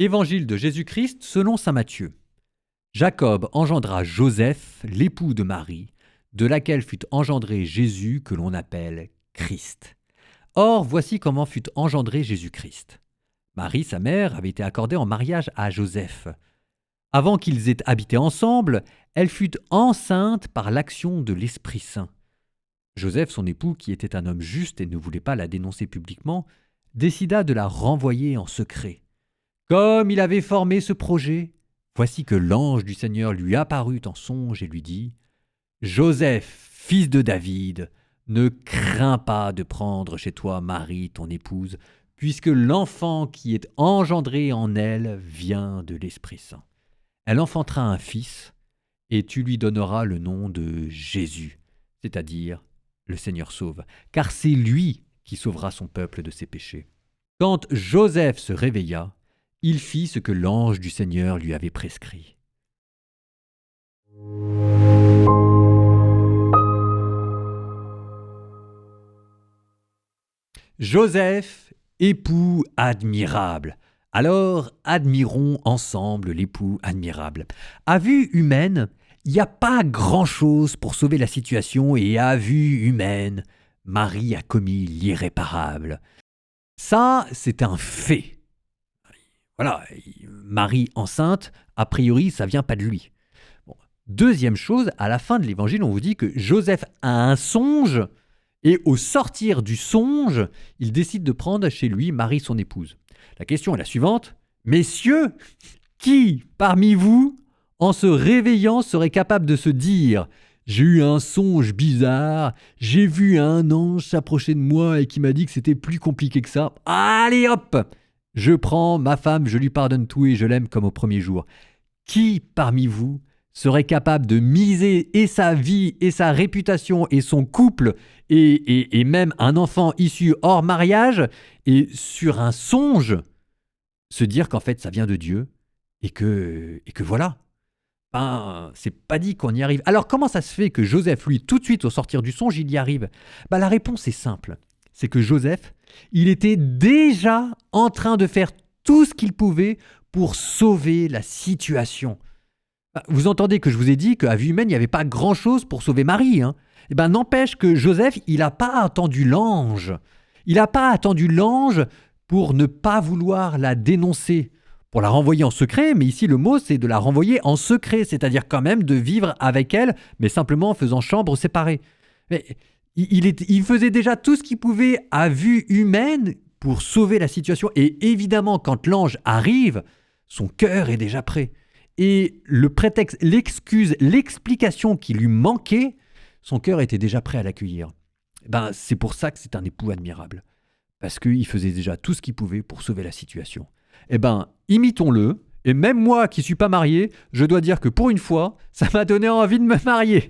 Évangile de Jésus-Christ selon saint Matthieu. Jacob engendra Joseph, l'époux de Marie, de laquelle fut engendré Jésus que l'on appelle Christ. Or, voici comment fut engendré Jésus-Christ. Marie, sa mère, avait été accordée en mariage à Joseph. Avant qu'ils aient habité ensemble, elle fut enceinte par l'action de l'Esprit Saint. Joseph, son époux, qui était un homme juste et ne voulait pas la dénoncer publiquement, décida de la renvoyer en secret. Comme il avait formé ce projet, voici que l'ange du Seigneur lui apparut en songe et lui dit « Joseph, fils de David, ne crains pas de prendre chez toi Marie, ton épouse, puisque l'enfant qui est engendré en elle vient de l'Esprit Saint. Elle enfantera un fils, et tu lui donneras le nom de Jésus, c'est-à-dire le Seigneur sauve, car c'est lui qui sauvera son peuple de ses péchés. » Quand Joseph se réveilla, il fit ce que l'ange du Seigneur lui avait prescrit. Joseph, époux admirable. Alors, admirons ensemble l'époux admirable. À vue humaine, il n'y a pas grand-chose pour sauver la situation et à vue humaine, Marie a commis l'irréparable. Ça, c'est un fait. Voilà, Marie enceinte, a priori, ça vient pas de lui. Bon. Deuxième chose, à la fin de l'évangile, on vous dit que Joseph a un songe et au sortir du songe, il décide de prendre chez lui Marie, son épouse. La question est la suivante. Messieurs, qui parmi vous, en se réveillant, serait capable de se dire « J'ai eu un songe bizarre, j'ai vu un ange s'approcher de moi et qui m'a dit que c'était plus compliqué que ça. Allez hop !» Je prends ma femme, je lui pardonne tout et je l'aime comme au premier jour. Qui parmi vous serait capable de miser et sa vie et sa réputation et son couple et même un enfant issu hors mariage et sur un songe se dire qu'en fait ça vient de Dieu et que voilà. C'est pas dit qu'on y arrive. Alors comment ça se fait que Joseph, lui, tout de suite au sortir du songe, il y arrive ? La réponse est simple. C'est que Joseph, il était déjà en train de faire tout ce qu'il pouvait pour sauver la situation. Vous entendez que je vous ai dit qu'à vue humaine, il n'y avait pas grand-chose pour sauver Marie. N'empêche que Joseph, il n'a pas attendu l'ange. Il n'a pas attendu l'ange pour ne pas vouloir la dénoncer, pour la renvoyer en secret, mais ici le mot c'est de la renvoyer en secret, c'est-à-dire quand même de vivre avec elle, mais simplement en faisant chambre séparée. Mais il faisait déjà tout ce qu'il pouvait à vue humaine pour sauver la situation. Et évidemment, quand l'ange arrive, son cœur est déjà prêt. Et le prétexte, l'excuse, l'explication qui lui manquait, son cœur était déjà prêt à l'accueillir. C'est pour ça que c'est un époux admirable. Parce qu'il faisait déjà tout ce qu'il pouvait pour sauver la situation. Imitons-le. Et même moi qui ne suis pas marié, je dois dire que pour une fois, ça m'a donné envie de me marier.